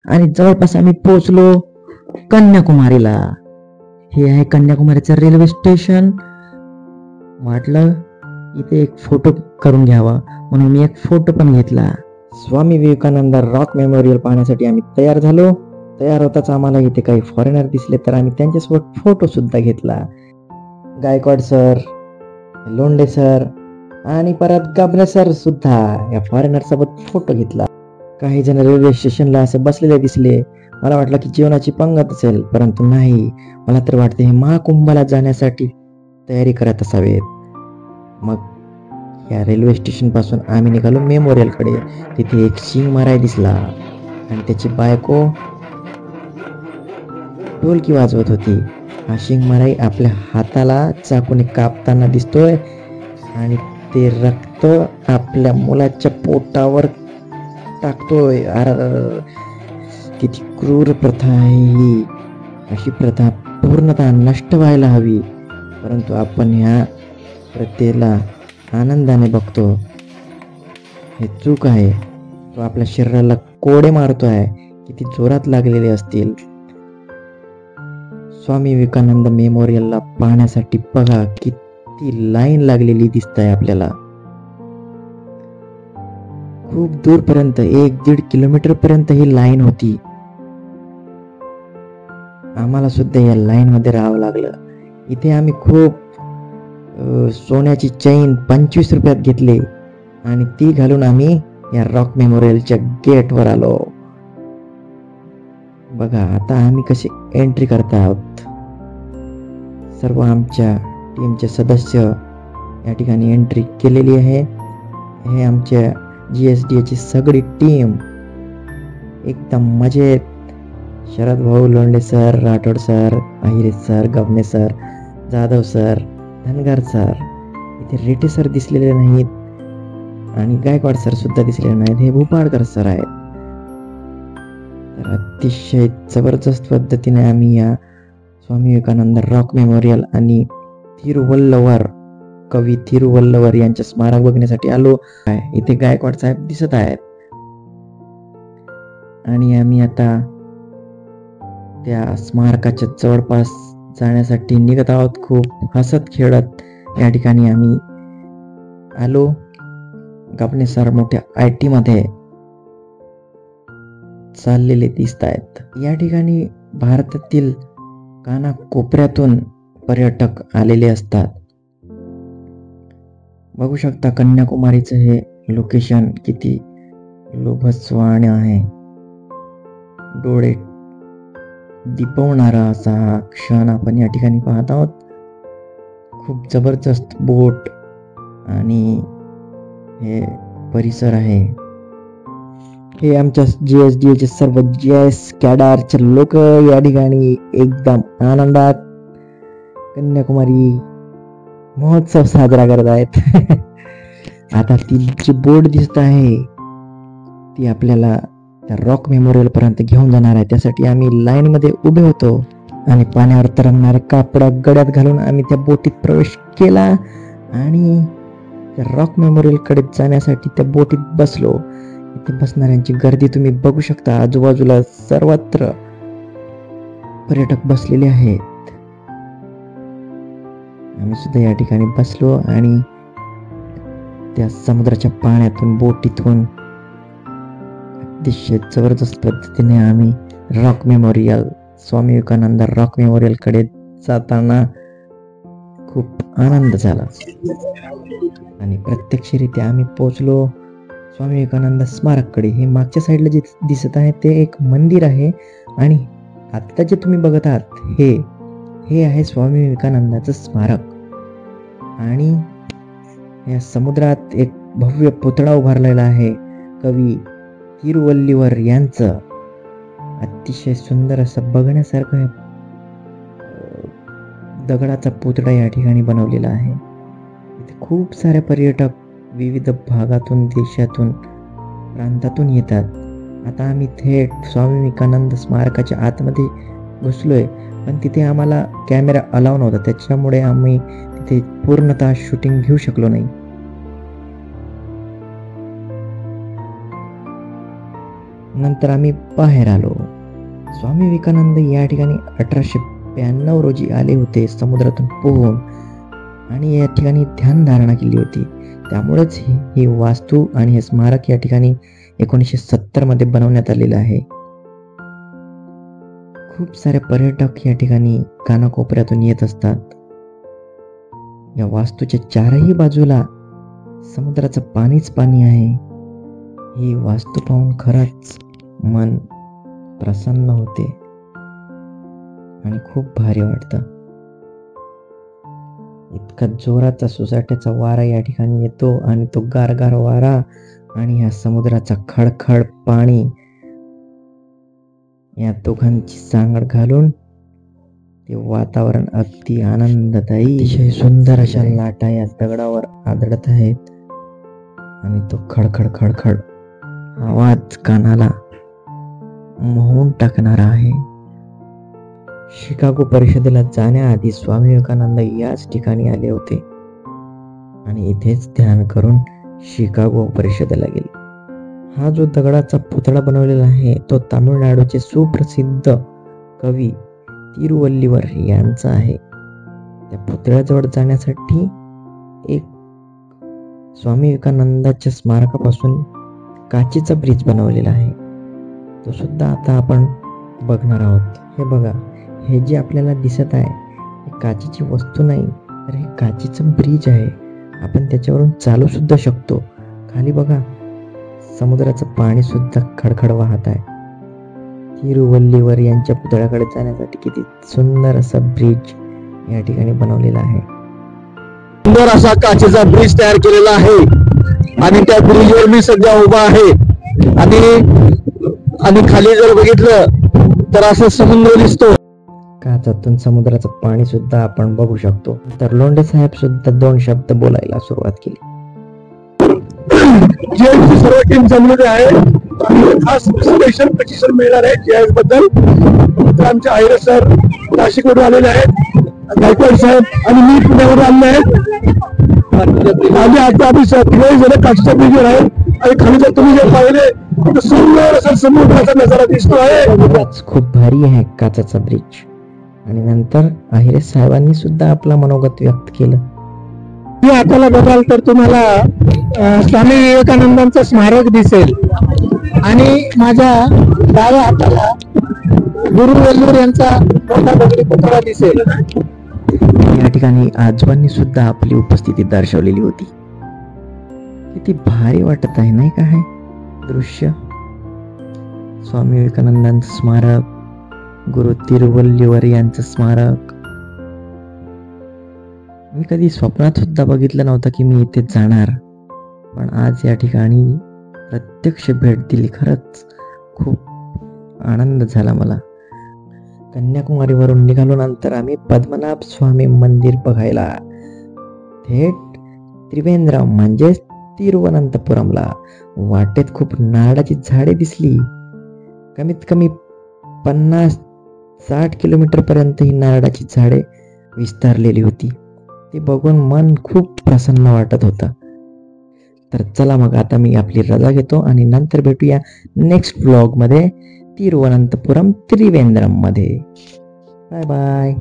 आणि जवळपास आम्ही पोहोचलो कन्याकुमारीला. हे आहे कन्याकुमारीचं रेल्वे स्टेशन. वाटलं इथे एक फोटो करून घ्यावा म्हणून मी एक फोटो पण घेतला. स्वामी विवेकानंद रॉक मेमोरियल पाहण्यासाठी आम्ही तयार झालो. तयार होताच आम्हाला इथे काही फॉरेनर दिसले तर आम्ही त्यांच्यासोबत फोटो सुद्धा घेतला. गायकवाड सर, लोंढे सर आणि परत गबने सर सुद्धा या फॉरेनर सोबत फोटो घेतला. काही जण रेल्वे स्टेशनला असे बसलेले दिसले. मला वाटलं की जीवनाची पंगत असेल, परंतु नाही. मला तर वाटते हे महाकुंभाला जाण्यासाठी तयारी करत असावेत. मग या रेल्वे स्टेशन पासून आम्ही निघालो मेमोरियलकडे. तिथे एक शिंग माराय दिसला आणि त्याची बायको ढोलकी वाजवत होती. हा शिंग माराई आपल्या हाताला चाकूने कापताना दिसतोय आणि ते रक्त आपल्या मुलाच्या पोटावर टाकतोय. किती क्रूर प्रथा आहे ही. अशी प्रथा पूर्णतः नष्ट व्हायला हवी, परंतु आपण ह्या प्रथेला आनंदाने बघतो. हे चूक आहे. तो आपल्या शरीराला कोडे मारतोय. किती जोरात लागलेले असतील. स्वामी विवेकानंद मेमोरियलला पाहण्यासाठी बघा किती लाईन लागलेली दिसत आहे आपल्याला. खूप दूरपर्यंत 1-1.5 किलोमीटर पर्यंत ही लाईन होती. आम्हाला सुद्धा या लाईन मध्ये राहावं लागलं. इथे आम्ही खूप सोन्याची चैन 25 रुपयात घेतली आणि ती घालून आम्ही या रॉक मेमोरियलच्या गेटवर आलो. बघा आता आम्ही कशी एंट्री करत आहोत. सर्व आमच्या टीमचे सदस्य या ठिकाणी एंट्री केलेली आहे. हे आमच्या GSDA ची सगळी टीम एकदम मजेत. शरद भाऊ, Londhe sir, Rathod sir, Ahire sir, Gabane sir, Jadhav sir, Dhangar sir, इथे रेटे सर दिसलेले नाहीत आणि गायकवाड सर सुद्धा दिसलेले नाहीत. हे भूपाळकर सर आहेत. तर अतिशय जबरदस्त पद्धतीने आम्ही या स्वामी विवेकानंद रॉक मेमोरियल आणि तिरुवल्लवर, कवी तिरुवल्लवर यांचे स्मारक बघण्यासाठी आलो. इथे गायकवाड साहेब दिसत आहेत आणि आम्ही आता त्या स्मारकाच्या जवळपास जाण्यासाठी निघत आहोत. खूप हसत खेळत या ठिकाणी आम्ही आलो. गबने सर मोठ्या IT मध्ये चाललेले दिसत आहेत. या ठिकाणी भारतातील कानाकोपऱ्यातून पर्यटक आलेले असतात. बघू शकता कन्याकुमारीचं हे लोकेशन किती लोभसवाण आहे. डोळे दिपवणारा असा हा क्षण आपण या ठिकाणी पाहत आहोत. खूप जबरदस्त बोट आणि हे परिसर आहे. हे आमच्या GSDA चे सर्व GS कॅडरचे लोक या ठिकाणी एकदम आनंदात कन्याकुमारी महोत्सव साजरा करत आहेत. आता ती जी बोट दिसत आहे ती आपल्याला त्या रॉक मेमोरियल पर्यंत घेऊन जाणार आहे. त्यासाठी आम्ही लाईन मध्ये उभे होतो आणि पाण्यावर तरंगणारे कापड गड्यात घालून आम्ही त्या बोटीत प्रवेश केला आणि त्या रॉक मेमोरियल कडे जाण्यासाठी त्या बोटीत बसलो. इथे बसणाऱ्यांची गर्दी तुम्ही बघू शकता. आजूबाजूला सर्वत्र पर्यटक बसलेले आहेत. आम्ही सुद्धा या ठिकाणी बसलो आणि त्या समुद्राच्या पाण्यातून बोटीतून अतिशय जबरदस्त पद्धतीने आम्ही rock memorial, Swami Vivekananda rock memorial कडे जाताना खूप आनंद झाला आणि प्रत्यक्षरित्या आम्ही पोहोचलो स्वामी विवेकानंद स्मारककडे. हे मागच्या साईडला जे दिसत आहे ते एक मंदिर आहे आणि आता जे तुम्ही बघत आहात हे आहे स्वामी विवेकानंदाचं स्मारक. आणि या समुद्रात एक भव्य पुतळा उभारलेला आहे कवी तिरुवल्लीवर यांचं. अतिशय सुंदर असं बघण्यासारखं दगडाचा पुतळा या ठिकाणी बनवलेला आहे. इथे खूप सारे पर्यटक विविध भागातून, देशातून, प्रांतातून येतात. आता आम्ही थेट स्वामी विवेकानंद स्मारकाच्या आतमध्ये घुसलोय, पण तिथे आम्हाला कॅमेरा अलाव नव्हता. त्याच्यामुळे आम्ही तिथे पूर्णतः शूटिंग घेऊ शकलो नाही. नंतर आम्ही बाहेर आलो. स्वामी विवेकानंद या ठिकाणी 1892 रोजी आले होते समुद्रातून पोहून आणि या ठिकाणी ध्यानधारणा केली होती. त्यामुळेच ही वास्तू आणि हे स्मारक या ठिकाणी 1970 मध्ये बनवण्यात आलेलं आहे. खूप सारे पर्यटक या ठिकाणी कानाकोपऱ्यातून येत असतात. या वास्तूच्या चारही बाजूला समुद्राचं पाणीच पाणी आहे. ही वास्तू पाहून खरंच मन प्रसन्न होते आणि खूप भारी वाटतं. इतका जोराचा सुसाट्याचा वारा या ठिकाणी येतो आणि तो गारगार वारा आणि ह्या समुद्राचा खळखळ पाणी या दोघांची सांगड घालून ते वातावरण अगदी आनंददायी, अतिशय सुंदर अशा लाटा या दगडावर आदळत आहेत आणि तो खडखड खडखड आवाज कानाला मोहून टाकणारा आहे. शिकागो परिषदेला जाण्याआधी स्वामी विवेकानंद याच ठिकाणी आले होते आणि इथेच ध्यान करून शिकागो परिषदेला गेले. हा जो दगडाचा पुतळा बनवलेला आहे तो तामिळनाडूचे सुप्रसिद्ध कवी तिरुवल्लीवर यांचा आहे. त्या पुतळ्याजवळ जाण्यासाठी एक स्वामी विवेकानंदाच्या स्मारकापासून काचेचा ब्रिज बनवलेला आहे. तो सुद्धा आता आपण बघणार आहोत. हे बघा, हे जे आपल्याला दिसत आहे हे काचेची वस्तू नाही तर हे काचेचं ब्रिज आहे. आपण त्याच्यावरून चालू सुद्धा शकतो. खाली बघा, समुद्राचं पाणी सुद्धा खडखड वाहत आहे. तिरुवल्लीवर यांच्या पुतळ्याकडे जाण्यासाठी किती सुंदर असा ब्रिज या ठिकाणी बनवलेला आहे. सुंदर असा काचेचा ब्रिज तयार केलेला आहे आणि त्या ब्रिजवर मी सध्या उभा आहे आणि खाली जर बघितलं तर असं समुद्र दिसतो. काचातून समुद्राचं पाणी सुद्धा आपण बघू शकतो. तर लोंढे साहेब सुद्धा 2 शब्द बोलायला सुरुवात केली. जीएसची सर्व टीम जमलेली आहे आणि खास स्पेशल प्रशिक्षण मिळणार आहे जीएस बद्दल. तर आमचे आयरे सर नाशिकवरून आलेले आहेत, गायकवाड साहेब आणि मी पुण्यावरून आलेले आहेत. आणि आता आम्ही सगळे काचेच्या ब्रिजवर आहे आणि खाली जर तुम्ही जर पाहिले तर सुंदर असा समुद्राचा नजारा दिसतो आहे. खूप भारी आहे काचाचा ब्रिज. आणि नंतर आहिरे साहेबांनी सुद्धा आपला मनोगत व्यक्त केलं. आपल्याला बघाल तर तुम्हाला स्वामी विवेकानंदांचं स्मारक दिसेल आणि माझ्या डाव्या हाताला गुरु वेल्लूर यांचा मोठा दगडी पुतळा दिसेल. या ठिकाणी आजोबांनी सुद्धा आपली उपस्थिती दर्शवलेली होती. किती भारी वाटत आहे नाही का हे दृश्य. स्वामी विवेकानंदांचं स्मारक, गुरु तिरुवल्लीवर यांचं स्मारक. मी कधी स्वप्नात सुद्धा बघितलं नव्हतं की मी इथे जाणार, पण आज या ठिकाणी प्रत्यक्ष भेट दिली. खरंच खूप आनंद झाला मला. कन्याकुमारीवरून निघालो नंतर आम्ही पद्मनाभ स्वामी मंदिर बघायला थेट त्रिवेंद्रम म्हणजेच तिरुवनंतपुरमला. वाटेत खूप नारळाची झाडे दिसली. कमीत कमी 50-60 किलोमीटर पर्यंत ही नारळाची झाडे विस्तारलेली होती. ते बघून मन खूप प्रसन्न वाटत होतं. तर चला मग आता मी आपली रजा घेतो आणि नंतर भेटूया नेक्स्ट व्लॉग मध्ये तिरुवनंतपुरम त्रिवेंद्रम मध्ये. Bye bye.